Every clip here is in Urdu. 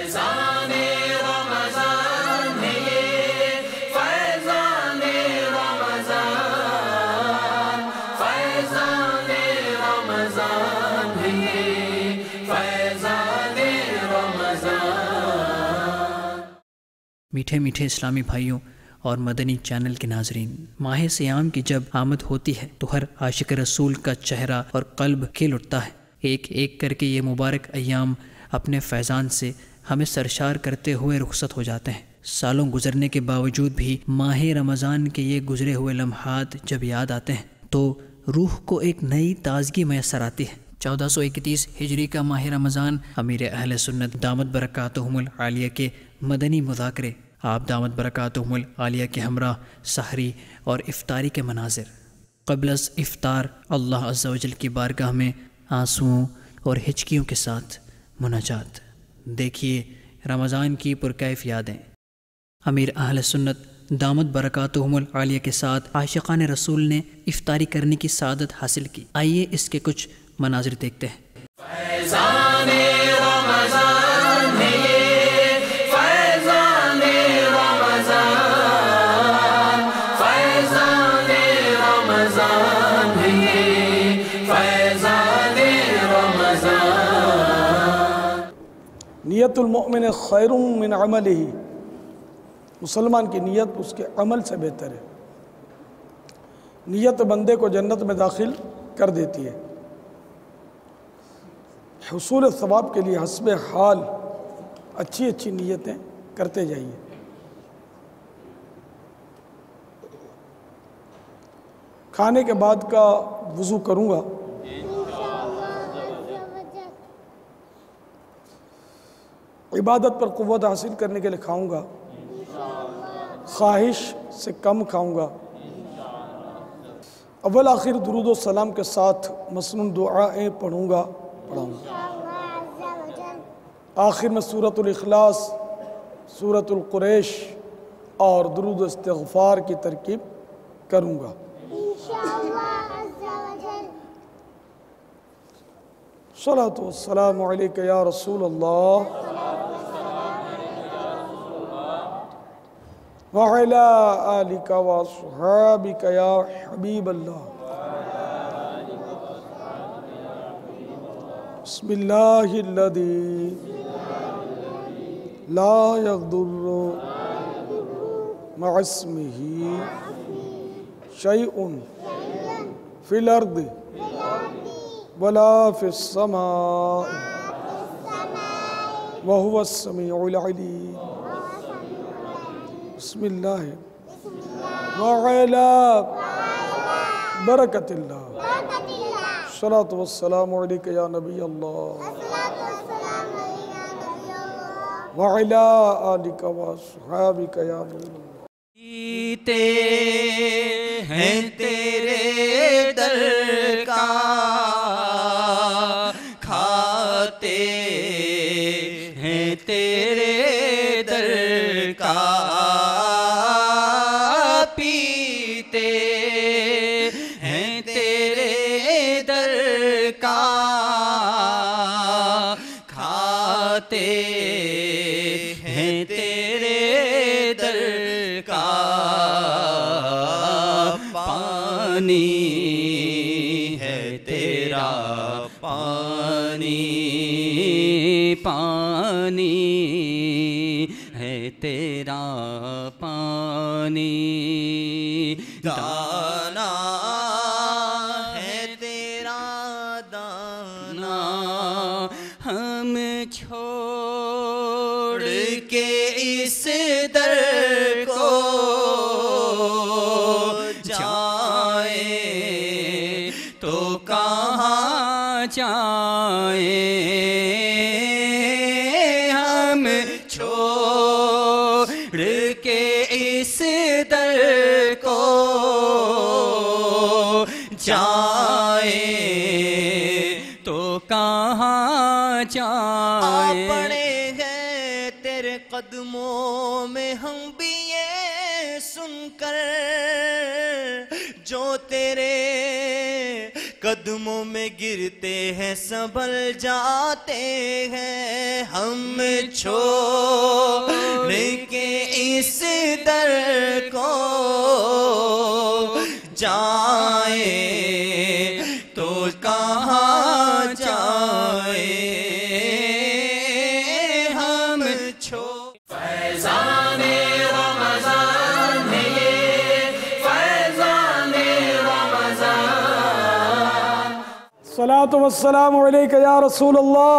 فیضان رمضان ہے یہ، فیضان رمضان، فیضان رمضان ہے یہ، فیضان رمضان۔ میٹھے میٹھے اسلامی بھائیوں اور مدنی چینل کے ناظرین، ماہ سیام کی جب آمد ہوتی ہے تو ہر عاشق رسول کا چہرہ اور قلب کھل اٹھتا ہے۔ ایک ایک کر کے یہ مبارک ایام اپنے فیضان سے ہمیں سرشار کرتے ہوئے رخصت ہو جاتے ہیں۔ سالوں گزرنے کے باوجود بھی ماہ رمضان کے یہ گزرے ہوئے لمحات جب یاد آتے ہیں تو روح کو ایک نئی تازگی میسر آتی ہے۔ 1431 ہجری کا ماہ رمضان امیر اہل سنت دامت برکاتہم العالیہ کے مدنی مذاکرے، آپ دامت برکاتہم العالیہ کے ہمراہ سحری اور افطاری کے مناظر۔ قبل از افطار اللہ عز و جل کی بارگاہ میں آنسوؤں اور ہچکیوں کے ساتھ مناجات۔ دیکھیے رمضان کی پرکیف یادیں۔ امیر اہل سنت دامت برکاتہم العالیہ کے ساتھ عاشقان رسول نے افطاری کرنے کی سعادت حاصل کی۔ آئیے اس کے کچھ مناظر دیکھتے ہیں۔ فیضان رمضان ہے یہ، فیضان رمضان، فیضان رمضان ہے یہ، فیضان رمضان۔ نیت المؤمن خیر من عملہ، مسلمان کی نیت اس کے عمل سے بہتر ہے۔ نیت بندے کو جنت میں داخل کر دیتی ہے۔ حصول ثواب کے لیے حسب حال اچھی اچھی نیتیں کرتے جائیے۔ کھانے کے بعد کا وضو کروں گا، عبادت پر قوت حاصل کرنے کے لیے کھاؤں گا، خواہش سے کم کھاؤں گا، اول آخر درود و سلام کے ساتھ مسنون دعائیں پڑھوں گا، پڑھاؤں گا۔ آخر میں سورۃ الاخلاص، سورۃ القریش اور درود و استغفار کی ترکیب کروں گا۔ صلاۃ والسلام علیک یا رسول اللہ وعلی آلک واصحابک یا حبیب اللہ۔ بسم اللہ الذی لا یضر مع اسمہ شیء فی الارض ولا فی السماء وہو السمیع العلیم۔ بسم اللہ وعلی برکت اللہ۔ صلاۃ والسلام علیک یا نبی اللہ وعلی آلک واصحابک یا نور اللہ۔ پیتے ہیں تیرے در کا، کھاتے ہیں تیرے در کا، پیتے ہیں تیرے در کا، کھاتے ہیں تیرے در کا، پانی ہے تیرا پانی، پانی ہے تیرا پانی، دانا ہے تیرا دانا، ہم چھوڑ کے اس در کو جائیں تو کہاں جائیں، ہم چھوڑ کے اس در کو جائیں تو کہاں جائیں۔ پڑے ہیں تیرے قدموں میں ہم بھی یہ سن کر، جو تیرے قدموں میں گرتے ہیں سنبھل جاتے ہیں، ہم چھوڑ کے اس در کو جائیں تو کہاں جائیں، ہم چھوڑ فیضان رمضان ہے یہ، فیضان رمضان۔ الصلاة والسلام علیک یا رسول اللہ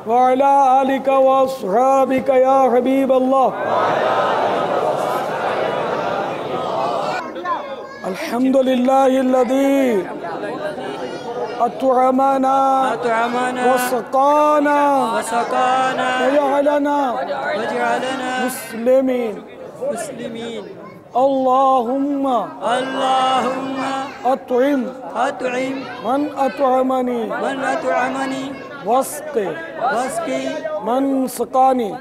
وعلی آلک واصحابک یا حبیب اللہ۔ الحمد للہ الذی اطعمنا وسقانا وجعلنا مسلمین۔ اللہم اطعم من اطعمنی واسق من سقانی۔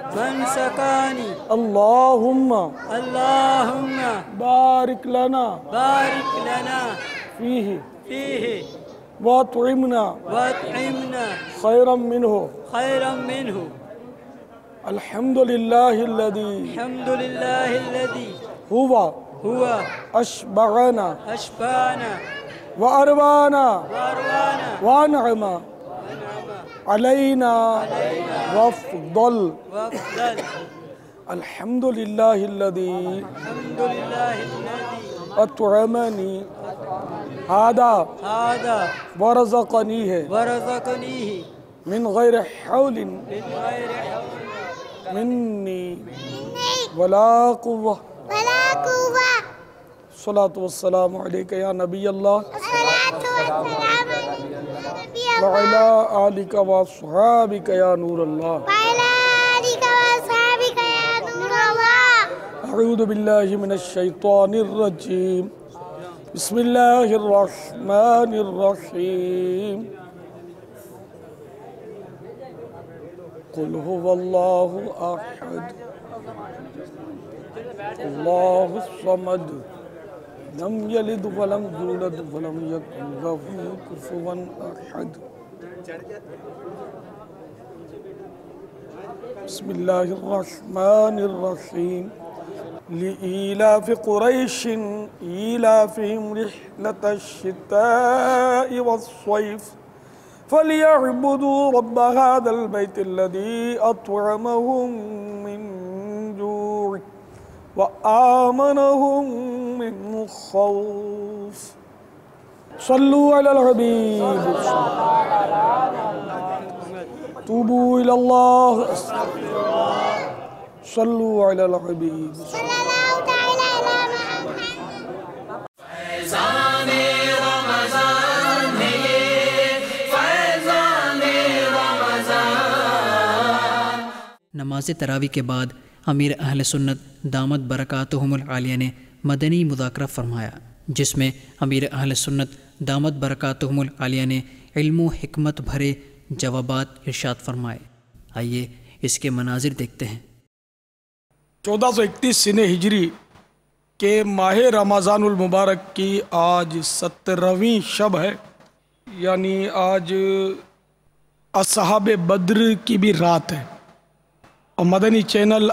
اللہم بارک لنا فیہ واطعمنا خیرا منہ۔ الحمد للہ الذی هو أشبعنا وأروانا وأنعم علينا وافضل۔ الحمد لله الذي أطعمني هذا ورزقنيه من غير حول مني ولا قوة۔ الصلاة والسلام علیک یا نبی اللہ وعلی آلک واصحابک یا نور اللہ۔ اعوذ باللہ من الشیطان الرجیم، بسم اللہ الرحمن الرحیم۔ قل هو اللہ احد اللہ الصمد لم یلد ولم یولد ولم یکن لہ کفوا احد۔ بسم اللہ الرحمن الرحیم۔ لإيلاف قریش إيلافهم رحلة الشتاء والصيف فليعبدوا رب هذا البيت الذي أطعمهم من جوع وآمنهم من خوف۔ صلوا على الحبيب، توبوا إلى الله، صلوا على الحبيب۔ فیضان رمضان ہے یہ، فیضان رمضان۔ نماز تراویح کے بعد امیر اہل سنت دامت برکاتہم العالیہ نے مدنی مذاکرہ فرمایا، جس میں امیر اہل سنت دامت برکاتہم العالیہ نے علم و حکمت بھرے جوابات ارشاد فرمائے۔ آئیے اس کے مناظر دیکھتے ہیں۔ 1431 سنہ ہجری کے ماہ رمضان المبارک کی آج 17ویں شب ہے، یعنی آج اصحاب بدر کی بھی رات ہے، اور مدنی چینل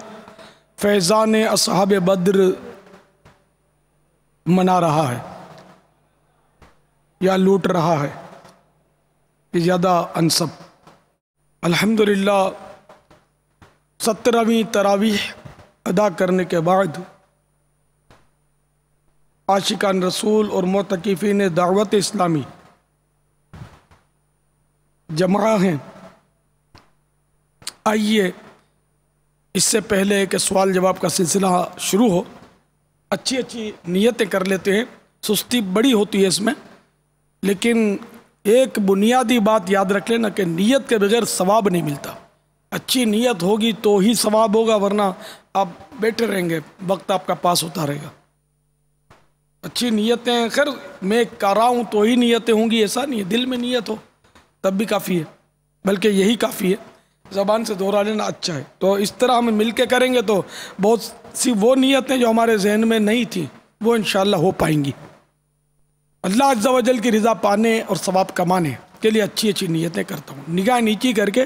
فیضان اصحاب بدر منا رہا ہے یا لوٹ رہا ہے، یہ زیادہ انسب۔ الحمدللہ 17ویں تراویح ادا کرنے کے بعد عاشقان رسول اور معتکفین دعوت اسلامی جمع ہیں۔ آئیے اس سے پہلے کہ سوال جواب کا سلسلہ شروع ہو، اچھی نیتیں کر لیتے ہیں۔ سستی بڑی ہوتی ہے اس میں، لیکن ایک بنیادی بات یاد رکھ لینا کہ نیت کے بغیر ثواب نہیں ملتا۔ اچھی نیت ہوگی تو ہی ثواب ہوگا، ورنہ آپ بیٹھے رہیں گے، وقت آپ کا پاس ہوتا رہے گا۔ اچھی نیتیں، خیر میں کر رہا ہوں تو ہی نیتیں ہوں گی ایسا نہیں ہے، دل میں نیت ہو تب بھی کافی ہے، بلکہ یہی کافی ہے، زبان سے دہرا لینا اچھا ہے۔ تو اس طرح ہم مل کے کریں گے تو بہت سی وہ نیتیں جو ہمارے ذہن میں نہیں تھیں وہ انشاءاللہ ہو پائیں گی۔ اللہ عز و جل کی رضا پانے اور ثواب کمانے کے لیے اچھی اچھی نیتیں کرتا ہوں. نگاہ نیچی کر کے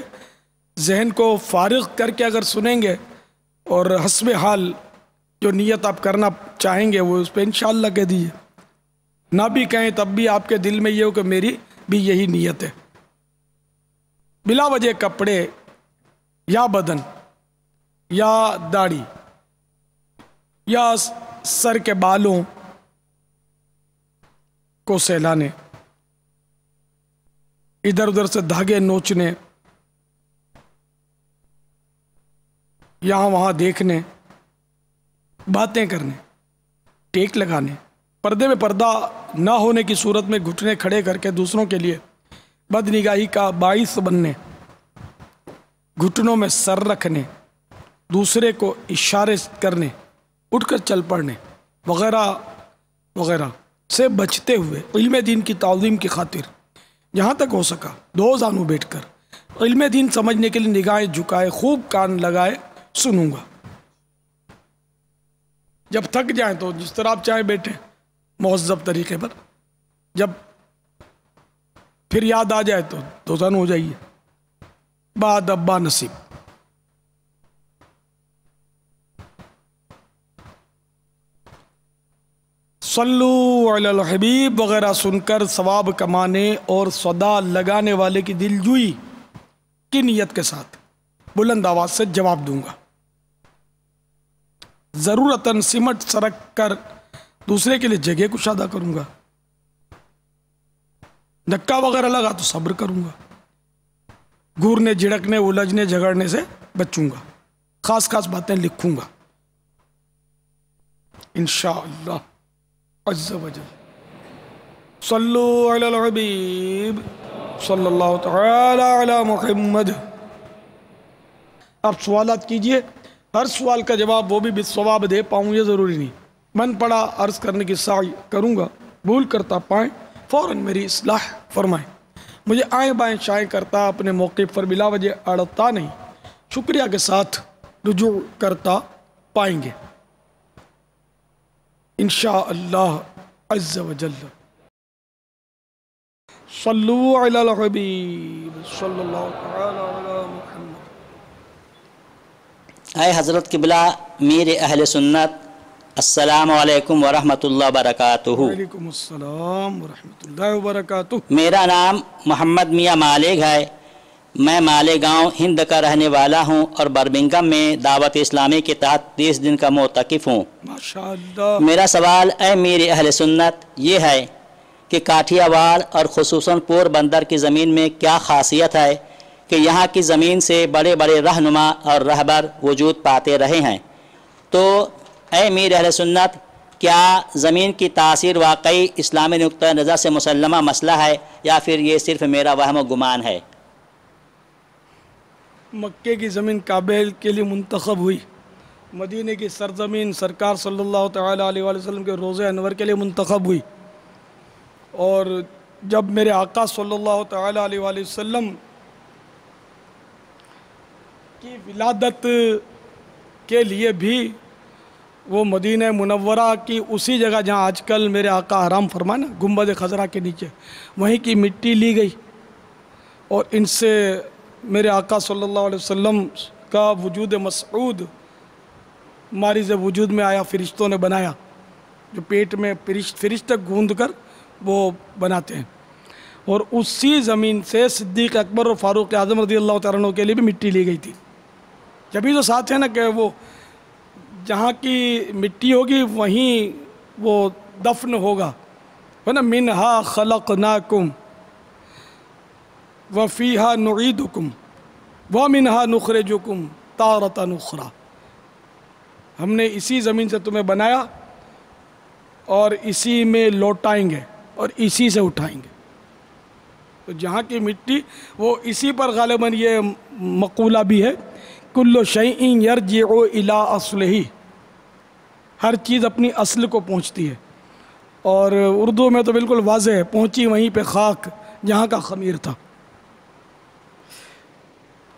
ذہن کو فارغ کر کے اگر سنیں گے اور حسب حال جو نیت آپ کرنا چاہیں گے وہ اس پہ انشاءاللہ کہہ دیجیے. نہ بھی کہیں تب بھی آپ کے دل میں یہ ہو کہ میری بھی یہی نیت ہے. بلا وجہ کپڑے یا بدن یا داڑھی یا سر کے بالوں کو سہلانے، ادھر ادھر سے دھاگے نوچنے، یہاں وہاں دیکھنے، باتیں کرنے، ٹیک لگانے، پردے میں پردہ نہ ہونے کی صورت میں گھٹنے کھڑے کر کے دوسروں کے لیے بد نگاہی کا باعث بننے، گھٹنوں میں سر رکھنے، دوسرے کو اشارے کرنے، اٹھ کر چل پڑنے وغیرہ وغیرہ سے بچتے ہوئے علم دین کی تعظیم کی خاطر جہاں تک ہو سکا دو زانوں بیٹھ کر علم دین سمجھنے کے لیے نگاہیں جھکائے خوب کان لگائے سنوں گا. جب تھک جائیں تو جس طرح آپ چاہیں بیٹھیں مہذب طریقے پر، جب پھر یاد آ جائے تو دو زانوں ہو جائیے. بعد ابا نصیب. صلو علی الحبیب وغیرہ سن کر ثواب کمانے اور صدا لگانے والے کی دلجوئی کی نیت کے ساتھ بلند آواز سے جواب دوں گا. ضرورتاً سمٹ سرک کر دوسرے کے لیے جگہ کشادہ کروں گا. دھکا وغیرہ لگا تو صبر کروں گا. گھورنے جھڑکنے الجھنے جھگڑنے سے بچوں گا. خاص خاص باتیں لکھوں گا انشاءاللہ عز و جل. صلو علی الحبیب صلی اللہ تعالی علی محمد. آپ سوالات کیجئے، ہر سوال کا جواب وہ بھی بالصواب دے پاؤں یہ ضروری نہیں. من پڑا عرض کرنے کی سعی کروں گا، بھول کرتا پائیں فوراً میری اصلاح فرمائیں. مجھے آئیں بائیں شائیں کرتا اپنے موقف پر بلا وجہ اڑتا نہیں، شکریہ کے ساتھ رجوع کرتا پائیں گے انشاءاللہ عز و جل. صلو علی الحبیب صلی اللہ تعالی علی محمد. اے حضرت قبلہ میر اہل سنت، السلام علیکم ورحمۃ اللہ وبرکاتہ. وعلیکم السلام ورحمۃ اللہ وبرکاتہ. میرا نام محمد میاں مالک ہے. میں مالیگاؤں ہند کا رہنے والا ہوں اور برمنگھم میں دعوت اسلامی کے تحت 30 دن کا معتکف ہوں. ماشاءاللہ. میرا سوال اے میر اہل سنت یہ ہے کہ کاٹھیا واڑ اور خصوصاً پور بندر کی زمین میں کیا خاصیت ہے کہ یہاں کی زمین سے بڑے بڑے رہنما اور رہبر وجود پاتے رہے ہیں؟ تو اے میر اہل سنت، کیا زمین کی تاثیر واقعی اسلامی نقطہ نظر سے مسلمہ مسئلہ ہے یا پھر یہ صرف میرا وہم و گمان ہے؟ مکے کی زمین کعبہ کے لیے منتخب ہوئی، مدینے کی سرزمین سرکار صلی اللہ تعالی علیہ وآلہ وسلم کے روضہ انور کے لیے منتخب ہوئی، اور جب میرے آقا صلی اللہ تعالی علیہ وآلہ وسلم کی ولادت کے لیے بھی وہ مدینہ منورہ کی اسی جگہ جہاں آج کل میرے آقا حرام فرمائے نا گنبد خضرا کے نیچے، وہیں کی مٹی لی گئی اور ان سے میرے آقا صلی اللہ علیہ وسلم کا وجود مسعود مارز وجود میں آیا. فرشتوں نے بنایا، جو پیٹ میں فرشتے گوند کر وہ بناتے ہیں، اور اسی زمین سے صدیق اکبر اور فاروق اعظم رضی اللہ تعالیٰ عنہ کے لیے بھی مٹی لی گئی تھی. جبھی تو ساتھ ہے نا کہ وہ جہاں کی مٹی ہوگی وہیں وہ دفن ہوگا، ہے نا. منہا خلقناکم وفیہا نعیدکم ومنہا نخرجکم تارۃ اخری. ہم نے اسی زمین سے تمہیں بنایا اور اسی میں لوٹائیں گے اور اسی سے اٹھائیں گے. تو جہاں کی مٹی وہ اسی پر غالباً یہ مقولہ بھی ہے، کل شیء یرجع الی اصلہ، ہر چیز اپنی اصل کو پہنچتی ہے. اور اردو میں تو بالکل واضح ہے، پہنچی وہیں پہ خاک جہاں کا خمیر تھا.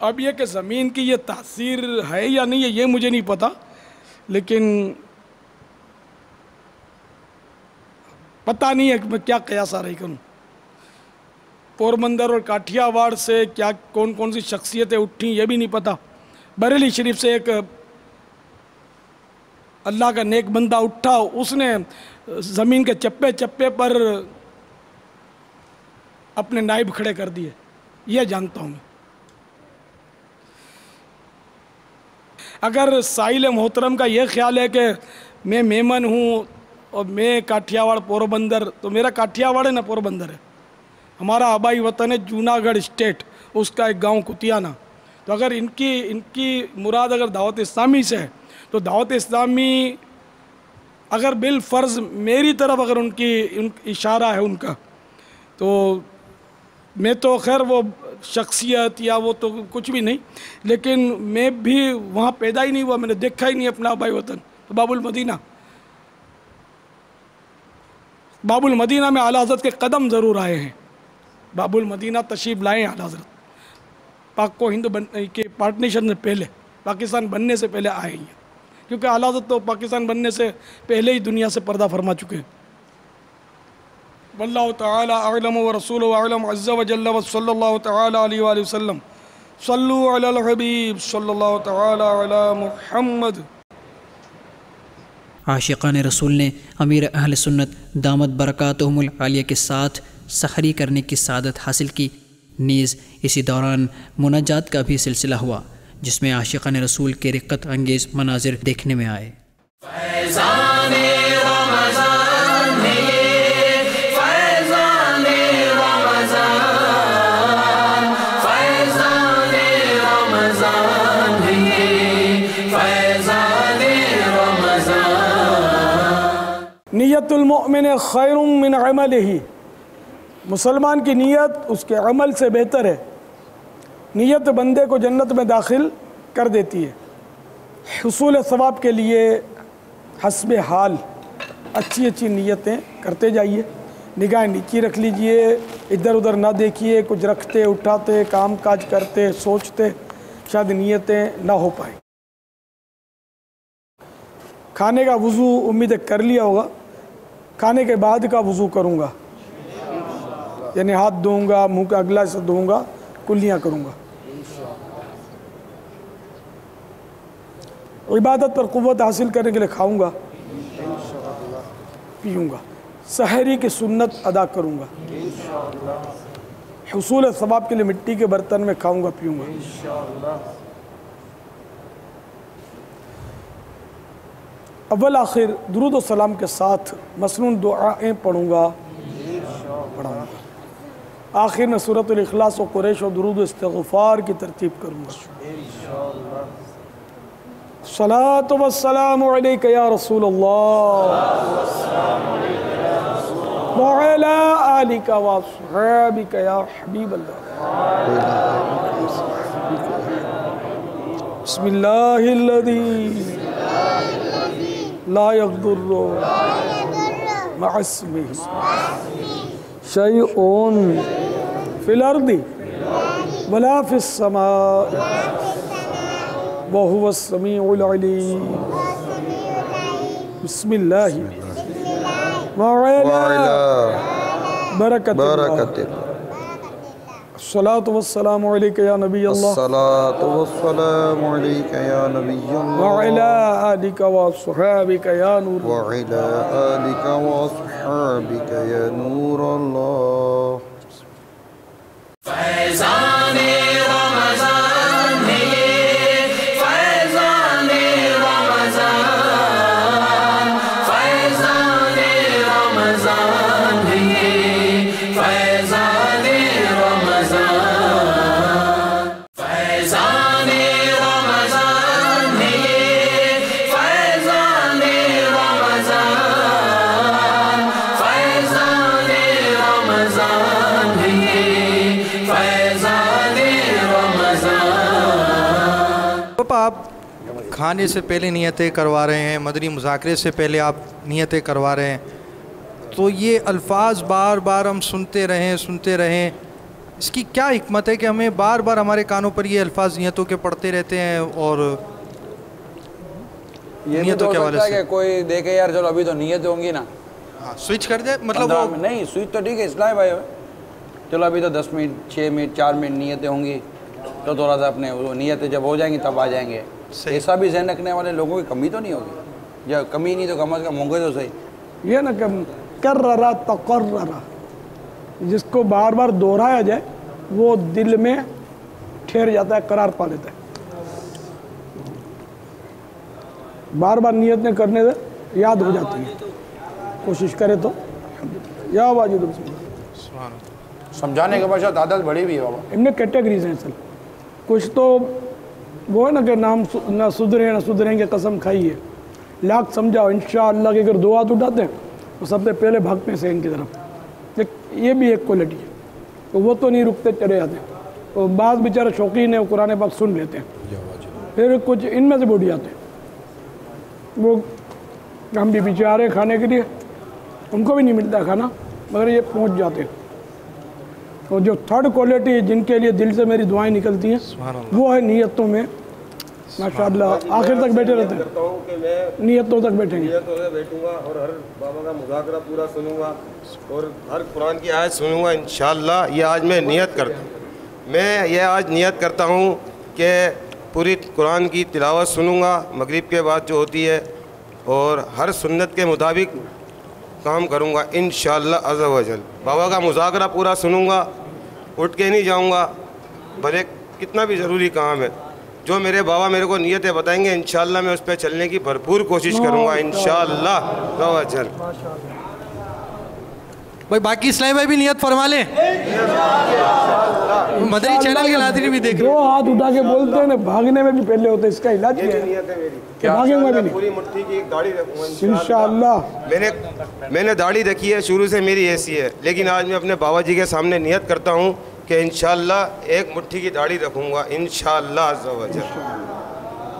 اب یہ کہ زمین کی یہ تاثیر ہے یا نہیں ہے یہ مجھے نہیں پتا، لیکن پتہ نہیں ہے کہ میں کیا قیاس آرائی کروں. پوربندر اور کاٹھیا واڑ سے کیا کون کون سی شخصیتیں اٹھیں یہ بھی نہیں پتہ. بریلی شریف سے ایک اللہ کا نیک بندہ اٹھا, اس نے زمین کے چپے چپے پر اپنے نائب کھڑے کر دیے, یہ جانتا ہوں میں. اگر سائل محترم کا یہ خیال ہے کہ میں میمن ہوں اور میں کاٹھیا واڑ پوربندر, تو میرا کاٹھیا واڑ ہے نہ پوربندر ہے. ہمارا آبائی وطن ہے جوناگڑھ اسٹیٹ, اس کا ایک گاؤں کتیانہ. تو اگر ان کی مراد اگر دعوت اسلامی سے ہے تو دعوت اسلامی اگر بالفرض میری طرف اگر ان اشارہ ہے ان کا, تو میں تو خیر وہ شخصیت یا وہ تو کچھ بھی نہیں, لیکن میں بھی وہاں پیدا ہی نہیں ہوا, میں نے دیکھا ہی نہیں اپنا آبائی وطن. تو باب المدینہ میں اعلیٰ حضرت کے قدم ضرور آئے ہیں. باب المدینہ تشریف لائے ہیں اعلیٰ حضرت, پاک کو ہند کے پارٹنیشن سے پہلے, پاکستان بننے سے پہلے آئے ہیں, کیونکہ اعلیٰ حضرت تو پاکستان بننے سے پہلے ہی دنیا سے پردہ فرما چکے ہیں. واللہ تعالی اعلم ورسولہ اعلم عز وجل وصلی اللہ تعالی علیہ وآلہ وسلم. صلو علی الحبیب صلی اللہ تعالی علی محمد. عاشقان رسول نے امیر اہل سنت دامت برکاتہم العالیہ کے ساتھ سحری کرنے کی سعادت حاصل کی. نیز اسی دوران مناجات کا بھی سلسلہ ہوا, جس میں عاشقان رسول کے رقت انگیز مناظر دیکھنے میں آئے. نیت المؤمن خیر من عملہ, مسلمان کی نیت اس کے عمل سے بہتر ہے. نیت بندے کو جنت میں داخل کر دیتی ہے. حصول ثواب کے لیے حسب حال اچھی اچھی نیتیں کرتے جائیے. نگاہیں نیچی رکھ لیجئے, ادھر ادھر نہ دیکھیے. کچھ رکھتے اٹھاتے کام کاج کرتے سوچتے شاید نیتیں نہ ہو پائیں. کھانے کا وضو امید کر لیا ہوگا, کھانے کے بعد کا وضو کروں گا, یعنی ہاتھ دھوؤں گا, منہ کا اگلا سے دھوؤں گا, کلیاں کروں گا. عبادت پر قوت حاصل کرنے کے لیے کھاؤں گا, پیوں گا, سحری کی سنت ادا کروں گا. حصول ثواب کے لیے مٹی کے برتن میں کھاؤں گا, پیوں گا. اول آخر درود و سلام کے ساتھ مسنون دعائیں پڑھوں گا. آخر میں سورۃ الاخلاص و قریش و درود و استغفار کی ترتیب کروں گا. صلاۃ و السلام علیک یا رسول اللہ وعلی آلک و اصحابک یا حبیب اللہ. بسم اللہ الذی لا يضر مع اسمه شيء في الأرض ولا في السماء وهو السميع العليم. بسم الله وعلى بركة الله. الصلاة والسلام عليك يا نبي الله. الصلاة والسلام عليك يا نبي الله. وعلى آلك وصحابك يا نور. وعلى آلك وصحابك يا نور الله. فیضان رمضان ہے, فیضان رمضان, فیضان رمضان ہے, فیضان رمضان, فیضان رمضان ہے, فیضان رمضان, فیضان رمضان ہے, فیضان رمضان. پاپا آپ کھانے سے پہلے نیتیں کروا رہے ہیں, مدنی مذاکرے سے پہلے آپ نیتیں کروا رہے ہیں, تو یہ الفاظ بار بار ہم سنتے رہیں, اس کی کیا حکمت ہے کہ ہمیں بار بار ہمارے کانوں پر یہ الفاظ نیتوں کے پڑھتے رہتے ہیں؟ اور یہ بھی تو ہو سکتا ہے کہ کوئی دیکھے یار چلو ابھی تو نیت ہوں گی نا, ہاں سوئچ کر دے مطلب وہ نہیں سوئچ تو ٹھیک ہے اسلام بھائی چلو ابھی تو 10 منٹ 6 منٹ 4 منٹ نیتیں ہوں گی تو تھوڑا سا اپنے وہ نیتیں جب ہو جائیں گی تب آ جائیں گے. ایسا بھی ذہن رکھنے والے لوگوں کی کمی تو نہیں ہوگی, یا کمی نہیں تو کم از کم ہوں گے تو صحیح. یہ نا کہ کررا تقررا, جس کو بار بار دہرایا جائے وہ دل میں ٹھہر جاتا ہے, قرار پا لیتا ہے. بار بار نیتیں کرنے سے یاد ہو جاتی ہیں, کوشش کرے تو. یا واجد سمجھانے کے بعد عادت بڑی بھی ہے بابا. ان میں کیٹیگریز ہیں اصل. کچھ تو وہ ہے نا کہ نام نہ سدھرے نہ سدھریں گے قسم کھائی ہے, لاکھ سمجھاؤ انشاءاللہ کہ اگر 2 ہاتھ اٹھاتے ہیں تو سب سے پہلے بھاگتے ہیں ان کی طرف. یہ بھی ایک کوالٹی ہے, تو وہ تو نہیں رکتے چلے جاتے ہیں. تو بعض بیچارے شوقین ہیں وہ قرآن پاک سن لیتے ہیں, پھر کچھ ان میں سے بوڑھ جاتے ہیں. وہ ہم بھی پیچھے آ رہے ہیں کھانے کے لیے, ان کو بھی نہیں ملتا کھانا مگر یہ پہنچ جاتے ہیں. اور جو تھرڈ کوالٹی ہے جن کے لیے دل سے میری دعائیں نکلتی ہیں وہ ہے نیتوں میں ماشاءاللہ آخر تک بیٹھے رہتے ہیں, نیتوں تک بیٹھیں گے. نیتوں سے بیٹھوں گا اور ہر بابا کا مذاکرہ پورا سنوں گا اور ہر قرآن کی آیت سنوں گا انشاءاللہ. یہ آج میں نیت کرتا ہوں, میں یہ آج نیت کرتا ہوں کہ پوری قرآن کی تلاوت سنوں گا مغرب کے بعد جو ہوتی ہے, اور ہر سنت کے مطابق کام کروں گا انشاءاللہ عز و جل. بابا کا مذاکرہ پورا سنوں گا, اٹھ کے نہیں جاؤں گا بھلے کتنا بھی ضروری کام ہے. جو میرے بابا میرے کو نیتیں بتائیں گے انشاءاللہ میں اس پہ چلنے کی بھرپور کوشش کروں گا انشاءاللہ عز و جل. بھائی باقی اسلامی بھائی بھی نیت فرما لیں, مدنی چینل کے ناظرین بھی دیکھ رہے ہیں. 2 ہاتھ اٹھا کے بولتے ہیں نا, بھاگنے میں بھی پہلے ہوتے ہیں. اس کا علاج کیا ہے کہ بھاگیں گے بھی نہیں پوری مٹھی کی ایک داڑھی رکھوں گا انشاءاللہ. میں نے داڑھی رکھی ہے شروع سے میری ایسی ہے, لیکن آج میں اپنے بابا جی کے سامنے نیت کرتا ہوں کہ انشاءاللہ ایک مٹھی کی داڑھی رکھوں گا انشاءاللہ عز و جل.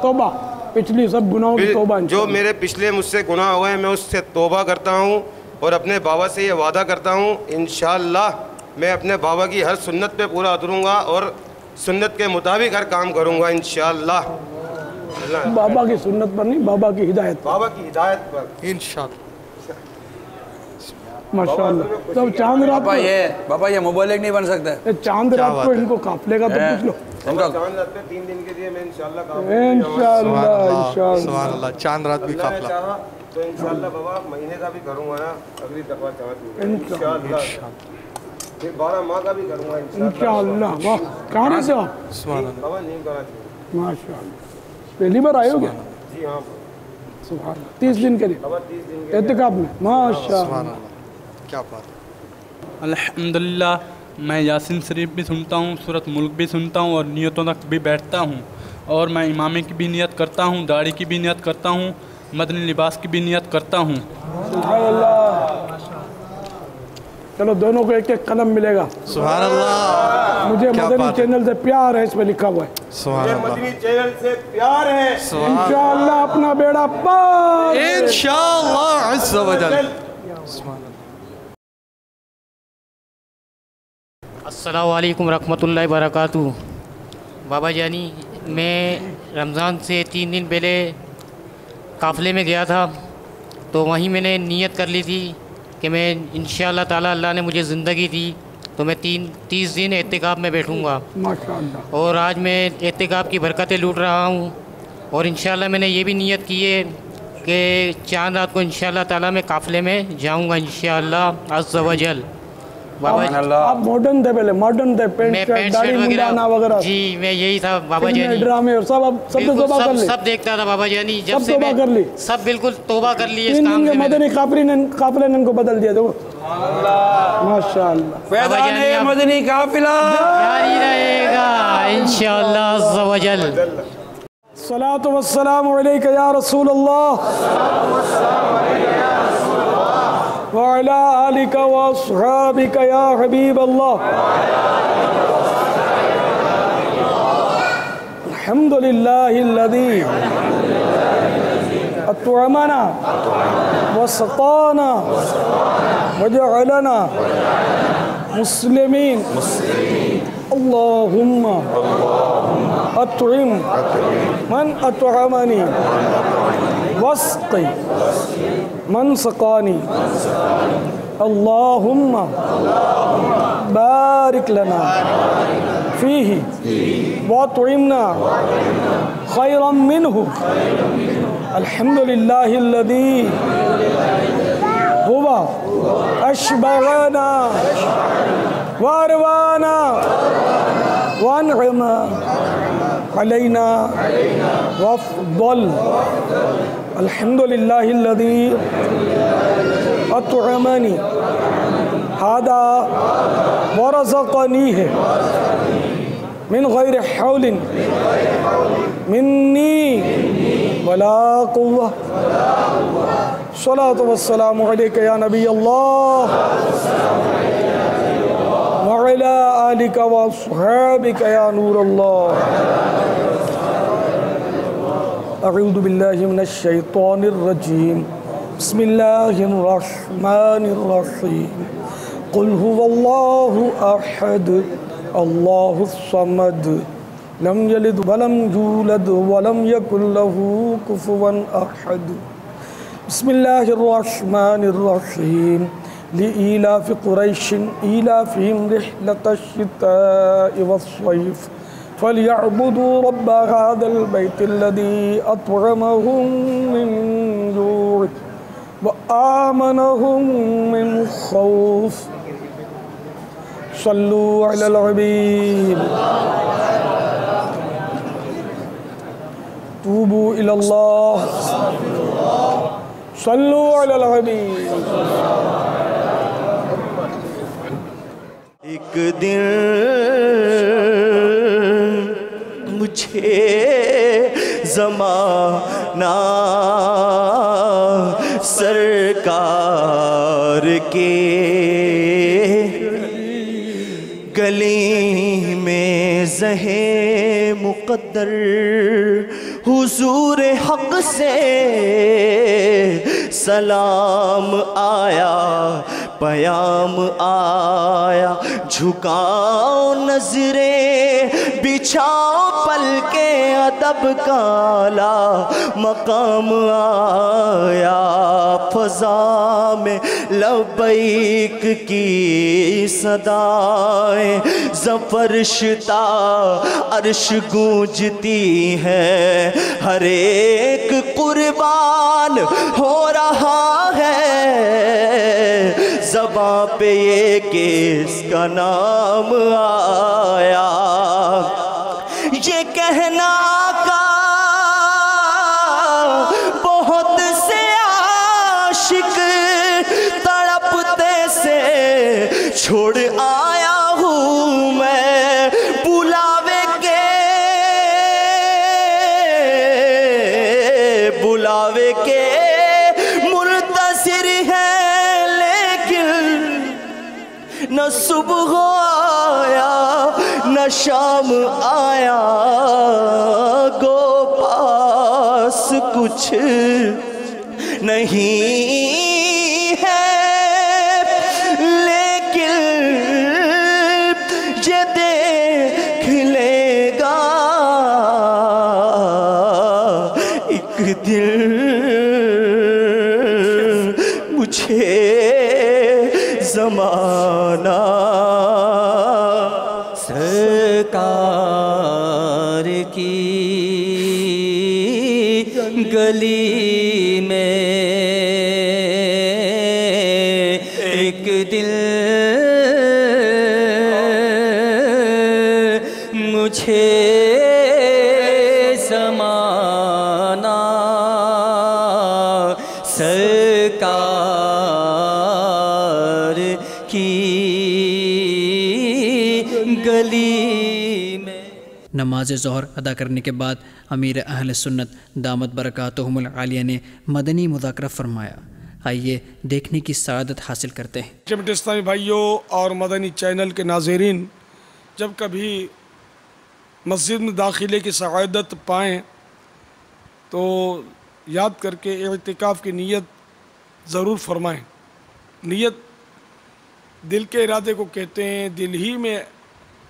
توبہ, پچھلی سب گناہوں کی توبہ. جو میرے پچھلے مجھ سے گناہ ہوئے ہیں میں اس سے توبہ کرتا ہوں, اور اپنے بابا سے یہ وعدہ کرتا ہوں انشاءاللہ میں اپنے بابا کی ہر سنت پہ پورا اتروں گا اور سنت کے مطابق ہر کام کروں گا انشاءاللہ. بابا کی سنت پر نہیں, بابا کی ہدایت پر. بابا کی ہدایت پر انشاءاللہ ماشاءاللہ. تو چاند رات کو بابا یہ موبائل ایک نہیں بن سکتا ہے. چاند رات کو ان کو قافلے کا تو پوچھ لو. چاند رات پہ 3 دن کے لیے میں انشاءاللہ کام انشاءاللہ سبحان اللہ. چاند رات بھی قافلہ چاہا تو انشاءاللہ بابا مہینے کا بھی کروں گا نا, اگلی دفعہ انشاءاللہ. پھر 12 ماہ کا بھی کروں گا انشاءاللہ. واہ, کہاں رہتے ہو آپ؟ سبحان اللہ. بابا نہیں کرنا چاہیے. ماشاءاللہ. پہلی بار آئے ہو کیا؟ جی ہاں سبحان اللہ. 30 دن کے لیے بابا 30 دن کے اعتکاف میں ماشاءاللہ. سبحان اللہ, کیا بات ہے. الحمدللہ. میں یاسین شریف بھی سنتا ہوں, سورۃ ملک بھی سنتا ہوں, اور نیتوں تک بھی بیٹھتا ہوں. اور میں امامے کی بھی نیت کرتا ہوں, داڑھی کی بھی نیت کرتا ہوں, مدنی لباس کی بھی نیت کرتا ہوں. سبحان اللہ. چلو دونوں کو ایک ایک قلم ملے گا. سبحان اللہ. مجھے مدنی چینل سے پیار ہے, اس پہ لکھا ہوا ہے. سبحان اللہ. مدنی چینل سے پیار ہے انشاءاللہ اپنا بیڑا پار انشاءاللہ عز و جل. السلام علیکم ورحمۃ اللہ وبرکاتہ. بابا جانی, میں رمضان سے 3 دن پہلے قافلے میں گیا تھا, تو وہیں میں نے نیت کر لی تھی کہ میں انشاءاللہ تعالی اللہ نے مجھے زندگی دی تو میں 30 دن اعتکاف میں بیٹھوں گا. ماشاءاللہ. اور آج میں اعتکاف کی برکتیں لوٹ رہا ہوں, اور انشاءاللہ میں نے یہ بھی نیت کی ہے کہ چاند رات کو انشاءاللہ تعالی میں قافلے میں جاؤں گا انشاءاللہ عز و جل. بابا آپ ماڈرن تھے, پہلے ماڈرن تھے, میں پینٹ داڑھی منڈانا وغیرہ. جی میں یہی تھا بابا جانی. ڈرامے اور سب سب نے توبہ کر لی. سب دیکھتا تھا بابا جانی. جب سے توبہ کر لی, سب بالکل توبہ کر لی اس 3 کام دن کے سے. مدنی قافلے نے ان کو بدل دیا. دیکھو ماشاءاللہ. فیضان مدنی قافلہ جاری رہے گا انشاءاللہ عز و جل. الصلاۃ والسلام علیک یا رسول اللہ وعلی آلک واصحابک یا حبیب اللہ. الحمدللہ الذی اطعمنا وسقانا وجعلنا مسلمین. اللہم أطعم من أطعمني واسق من سقاني اللهم بارك لنا فيه وأطعمنا خيرا منه الحمد لله الذي هو أشبعنا وأروانا وأنعم علينا وأفضل الحمد لله الذي أطعمني هذا ورزقنيه من غير حول مني ولا قوة الصلاة والسلام عليك يا نبي الله وعلى آلك وأصحابك يا نور الله أعوذ بالله من الشيطان الرجيم بسم الله الرحمن الرحيم قل هو الله أحد الله الصمد لم يلد ولم يولد ولم يكن له كفوا أحد بسم الله الرحمن الرحيم لإيلاف قريش إيلافهم رحلة الشتاء والصيف فليعبدوا رب هذا البيت الذي أطعمهم من جوع وآمنهم من خوف صلوا على الحبيب توبوا إلى الله صلوا على الحبيب ایک دن مجھے زمانہ سرکار کے گلی میں زہے مقدر حضور حق سے سلام آیا پیام آیا جھکاؤ نظریں بچھاؤ پل کے ادب کالا مقام آیا فضا میں لبیک کی صدائیں زفرشتا عرش گونجتی ہے ہر ایک قربان ہو رہا ہے زباں پہ یہ کس کا نام آیا یہ کہنا کا بہت سے عاشق تڑپتے سے چھوڑ آیا ہوں میں بلاوے کے منتظر ہے لیکن نہ صبح آیا نہ شام آیا گو پاس کچھ نہیں ہے لیکن یہ دیکھ لے گا ایک دن مجھے زمانہ سرکار کی گلی میں ایک دل مجھے زمانہ سرکار کی گلی میں نماز ظہر ادا کرنے کے بعد امیر اہل سنت دامت برکاتہم العالیہ نے مدنی مذاکرہ فرمایا. آئیے دیکھنے کی سعادت حاصل کرتے ہیں. میٹھے اسلامی بھائیوں اور مدنی چینل کے ناظرین، جب کبھی مسجد میں داخلے کی سعادت پائیں تو یاد کر کے اعتکاف کی نیت ضرور فرمائیں. نیت دل کے ارادے کو کہتے ہیں. دل ہی میں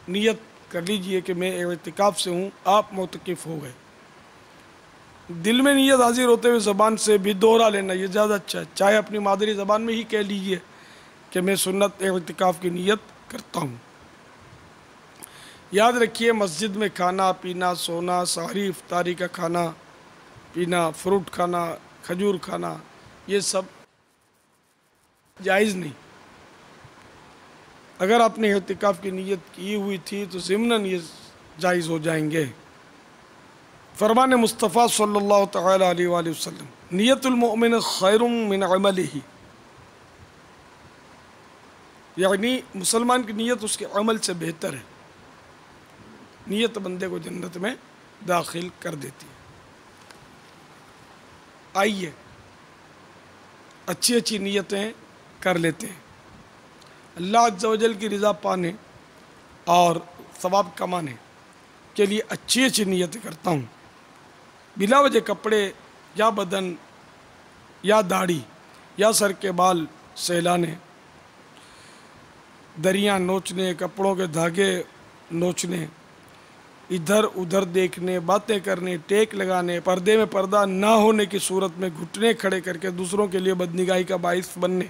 نیت کر لیجئے کہ میں اعتکاف سے ہوں، آپ معتکف ہو گئے۔ دل میں نیت حاضر ہوتے ہوئے زبان سے بھی دوہرا لینا یہ زیادہ اچھا ہے، چاہے اپنی مادری زبان میں ہی کہہ لیجئے کہ میں سنت اعتکاف کی نیت کرتا ہوں۔ یاد رکھیے مسجد میں کھانا پینا، سونا، سحری افطاری کا کھانا پینا، فروٹ کھانا، کھجور کھانا، یہ سب جائز نہیں۔ اگر آپ نے اعتکاف کی نیت کی ہوئی تھی تو ضمناً یہ جائز ہو جائیں گے۔ فرمان مصطفیٰ صلی اللہ تعالی علیہ وآلہ وسلم، نیت المؤمن خیر من عملہ، یعنی مسلمان کی نیت اس کے عمل سے بہتر ہے۔ نیت بندے کو جنت میں داخل کر دیتی ہے۔ آئیے اچھی اچھی نیتیں کر لیتے ہیں، اللہ عز و جل کی رضا پانے اور ثواب کمانے کے لیے اچھی اچھی نیتیں کرتا ہوں۔ بلا وجہ کپڑے یا بدن یا داڑھی یا سر کے بال سہلانے، دریاں نوچنے، کپڑوں کے دھاگے نوچنے، ادھر ادھر دیکھنے، باتیں کرنے، ٹیک لگانے، پردے میں پردہ نہ ہونے کی صورت میں گھٹنے کھڑے کر کے دوسروں کے لیے بدنگاہی کا باعث بننے،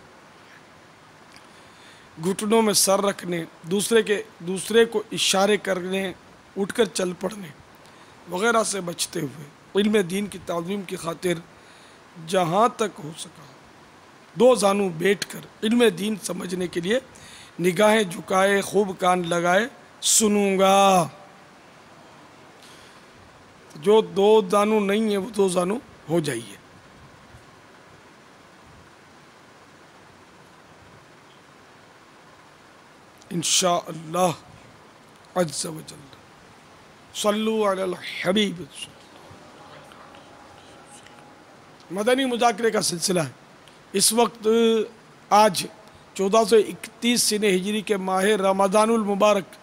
گھٹنوں میں سر رکھنے، دوسرے کو اشارے کرنے، اٹھ کر چل پڑنے وغیرہ سے بچتے ہوئے علم دین کی تعظیم کی خاطر جہاں تک ہو سکا دو زانو بیٹھ کر علم دین سمجھنے کے لیے نگاہیں جھکائے، خوب کان لگائے سنوں گا۔ جو دو زانو نہیں ہے وہ دو زانو ہو جائیے۔ انشاءاللہ عز و جل۔ صلو علی الحبیب۔ مدنی مذاکرے کا سلسلہ ہے۔ اس وقت آج 1431 سن ہجری کے ماہ رمضان المبارک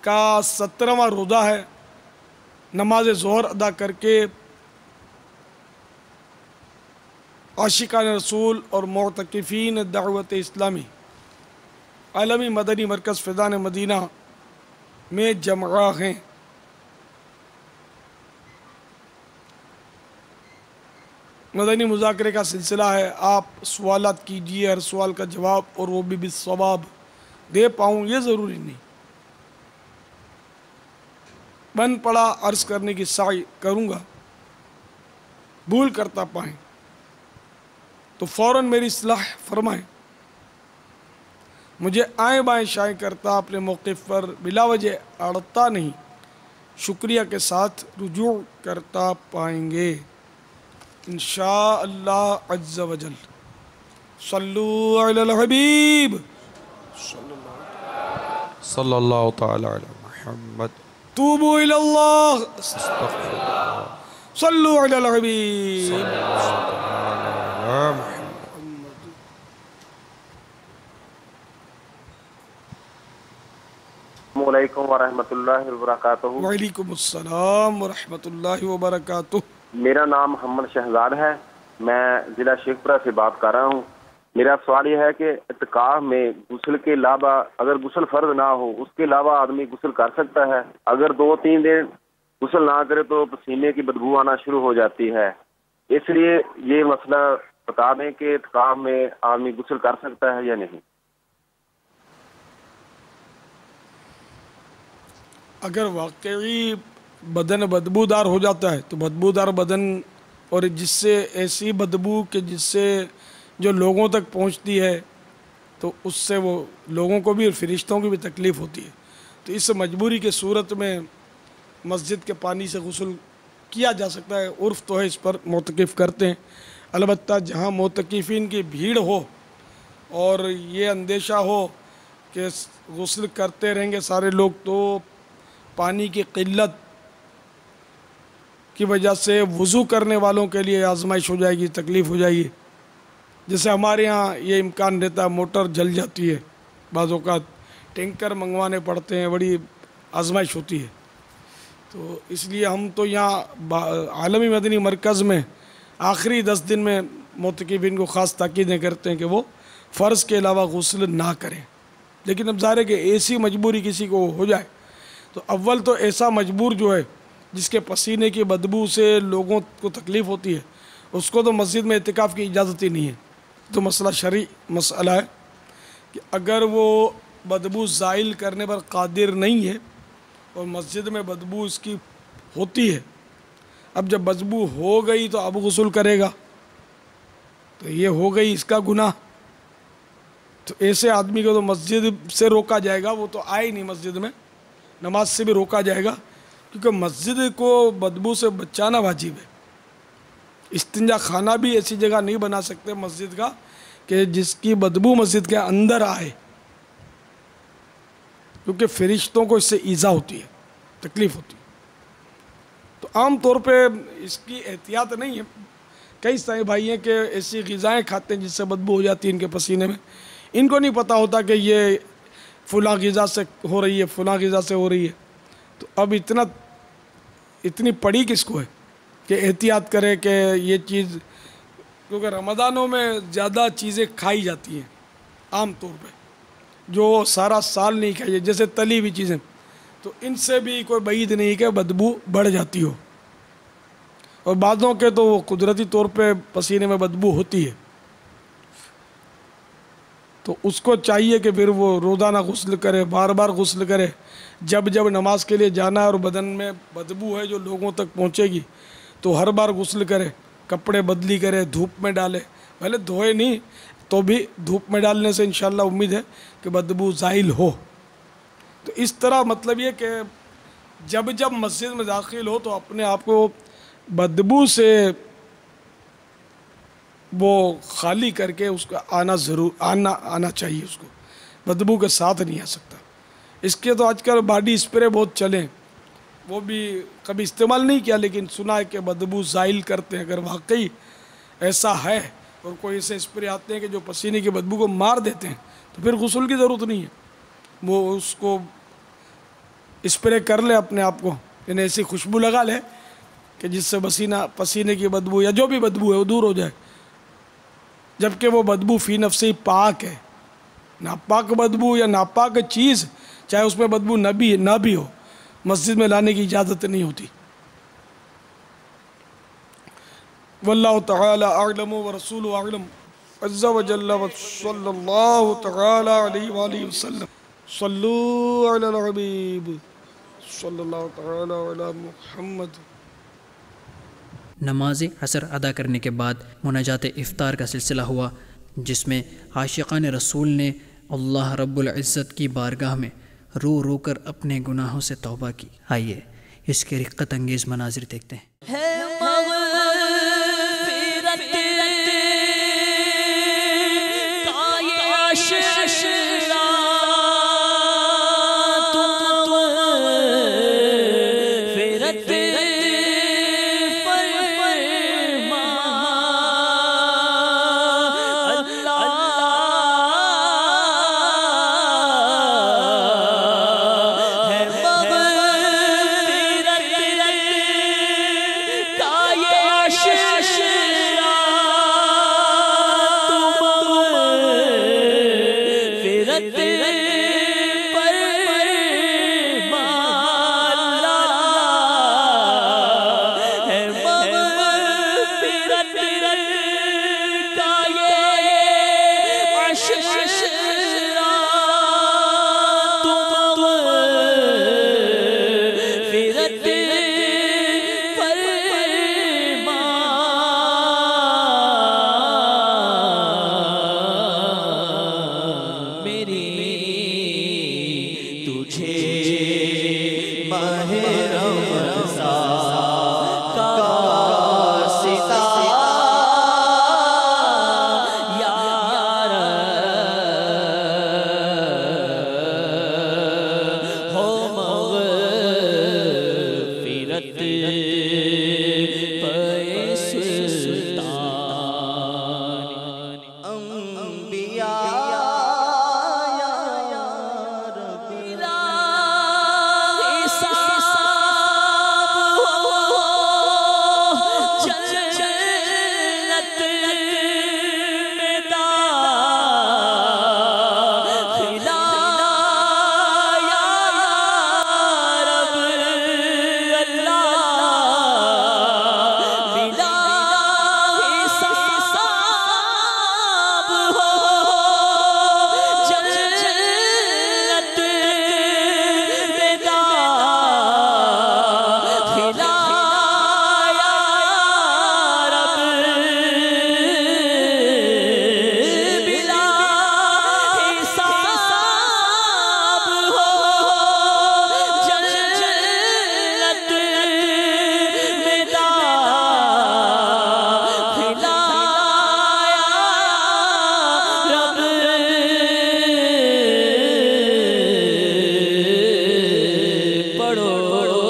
کا 17واں روزہ ہے۔ نماز ظہر ادا کر کے عاشقان رسول اور معتکفین دعوت اسلامی عالمی مدنی مرکز فیضان مدینہ میں جمع ہیں۔ مدنی مذاکرے کا سلسلہ ہے، آپ سوالات کیجئے، ہر سوال کا جواب اور وہ بھی بالصواب دے پاؤں یہ ضروری نہیں، بن پڑا عرض کرنے کی سعی کروں گا، بھول کرتا پائیں تو فوراً میری اصلاح فرمائیں، مجھے آئیں بائیں شائیں کرتا اپنے موقف پر بلا وجہ اڑتا نہیں، شکریہ کے ساتھ رجوع کرتا پائیں گے انشاءاللہ عز و جل۔ صلو علی الحبیب صلی اللہ تعالی علی محمد۔ توبوا الی اللہ، صلو علی الحبیب۔ السلام علیکم ورحمۃ اللہ وبرکاتہ۔ وعلیکم السلام ورحمۃ اللہ وبرکاتہ۔ میرا نام محمد شہزاد ہے، میں ضلع شیخپورہ سے بات کر رہا ہوں۔ میرا سوال یہ ہے کہ اعتکاف میں غسل کے علاوہ اگر غسل فرض نہ ہو اس کے علاوہ آدمی غسل کر سکتا ہے؟ اگر 2-3 دن غسل نہ کرے تو پسینے کی بدبو آنا شروع ہو جاتی ہے، اس لیے یہ مسئلہ بتا دیں کہ اعتکاف میں آدمی غسل کر سکتا ہے یا نہیں؟ اگر واقعی بدن بدبودار ہو جاتا ہے تو بدبودار بدن اور جس سے ایسی بدبو کہ جس سے جو لوگوں تک پہنچتی ہے تو اس سے وہ لوگوں کو بھی اور فرشتوں کو بھی تکلیف ہوتی ہے، تو اس مجبوری کے صورت میں مسجد کے پانی سے غسل کیا جا سکتا ہے۔ عرف تو ہے اس پر، معتکف کرتے ہیں، البتہ جہاں معتکفین کی بھیڑ ہو اور یہ اندیشہ ہو کہ غسل کرتے رہیں گے سارے لوگ تو پانی کی قلت کی وجہ سے وضو کرنے والوں کے لیے آزمائش ہو جائے گی، تکلیف ہو جائے گی۔ جیسے ہمارے یہاں یہ امکان رہتا ہے، موٹر جل جاتی ہے، بعض اوقات ٹینکر منگوانے پڑتے ہیں، بڑی آزمائش ہوتی ہے۔ تو اس لیے ہم تو یہاں عالمی مدنی مرکز میں آخری 10 دن میں معتکفین کو خاص تاکیدیں کرتے ہیں کہ وہ فرض کے علاوہ غسل نہ کریں۔ لیکن اب ظاہر ہے کہ ایسی مجبوری کسی کو ہو جائے تو اول تو ایسا مجبور جو ہے جس کے پسینے کی بدبو سے لوگوں کو تکلیف ہوتی ہے اس کو تو مسجد میں اعتکاف کی اجازت ہی نہیں ہے. تو مسئلہ شرعی مسئلہ ہے کہ اگر وہ بدبو زائل کرنے پر قادر نہیں ہے اور مسجد میں بدبو اس کی ہوتی ہے، اب جب بدبو ہو گئی تو اب غسل کرے گا تو یہ ہو گئی اس کا گناہ. تو ایسے آدمی کو تو مسجد سے روکا جائے گا، وہ تو آئے نہیں مسجد میں، نماز سے بھی روکا جائے گا کیونکہ مسجد کو بدبو سے بچانا واجب ہے. استنجا خانہ بھی ایسی جگہ نہیں بنا سکتے مسجد کا کہ جس کی بدبو مسجد کے اندر آئے، کیونکہ فرشتوں کو اس سے ایذا ہوتی ہے، تکلیف ہوتی ہے. تو عام طور پہ اس کی احتیاط نہیں ہے. کئی سارے بھائی ہیں کہ ایسی غذائیں کھاتے ہیں جس سے بدبو ہو جاتی ہے ان کے پسینے میں، ان کو نہیں پتہ ہوتا کہ یہ فلاں غذا سے ہو رہی ہے، فلاں غذا سے ہو رہی ہے. تو اب اتنی پڑی کس کو ہے کہ احتیاط کرے کہ یہ چیز، کیونکہ رمضانوں میں زیادہ چیزیں کھائی جاتی ہیں عام طور پہ جو سارا سال نہیں کھائی، جیسے تلی ہوئی چیزیں، تو ان سے بھی کوئی بعید نہیں کہ بدبو بڑھ جاتی ہو. اور بعضوں کے تو وہ قدرتی طور پہ پسینے میں بدبو ہوتی ہے، تو اس کو چاہیے کہ پھر وہ روزانہ غسل کرے، بار بار غسل کرے. جب جب نماز کے لیے جانا ہے اور بدن میں بدبو ہے جو لوگوں تک پہنچے گی تو ہر بار غسل کرے، کپڑے بدلی کرے، دھوپ میں ڈالے، پہلے دھوئے نہیں تو بھی دھوپ میں ڈالنے سے انشاءاللہ امید ہے کہ بدبو زائل ہو. تو اس طرح مطلب یہ کہ جب جب مسجد میں داخل ہو تو اپنے آپ کو بدبو سے وہ خالی کر کے اس کا آنا چاہیے. اس کو بدبو کے ساتھ نہیں آ سکتا. اس کے تو آج کل باڈی اسپرے بہت چلیں، وہ بھی کبھی استعمال نہیں کیا لیکن سنا ہے کہ بدبو زائل کرتے ہیں. اگر واقعی ایسا ہے اور کوئی ایسے اسپرے آتے ہیں کہ جو پسینے کی بدبو کو مار دیتے ہیں تو پھر غسل کی ضرورت نہیں ہے. وہ اس کو اسپرے کر لے اپنے آپ کو، یعنی ایسی خوشبو لگا لے کہ جس سے پسینے کی بدبو یا جو بھی بدبو ہے وہ دور ہو جائے. جبکہ وہ بدبو فی نفسی پاک ہے. ناپاک بدبو یا ناپاک چیز چاہے اس میں بدبو نہ بھی ہو، مسجد میں لانے کی اجازت نہیں ہوتی. واللہ تعالی اعلم ورسول اعلم عز وجل وصلی اللہ تعالی علیہ وآلہ وسلم. صلو علی الحبیب صلی اللہ تعالی علی محمد. نماز عصر ادا کرنے کے بعد مناجات افطار کا سلسلہ ہوا جس میں عاشقان رسول نے اللہ رب العزت کی بارگاہ میں رو رو کر اپنے گناہوں سے توبہ کی. آئیے اس کے رقت انگیز مناظر دیکھتے ہیں. پڑھو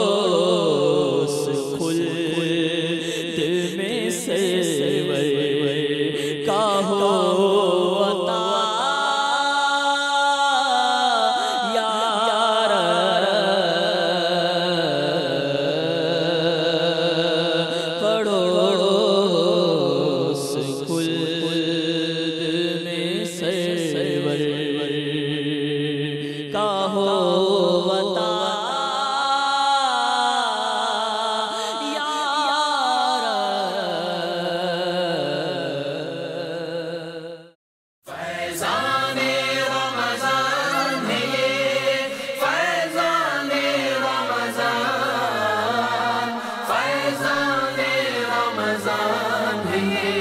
خلد میں سرور کا ہو عطا یا رب، پڑھو خلد میں سرور کا ہو عطا یا رب۔ فیضان رمضان ہے یہ، فیضان رمضان، فیضان رمضان ہے یہ،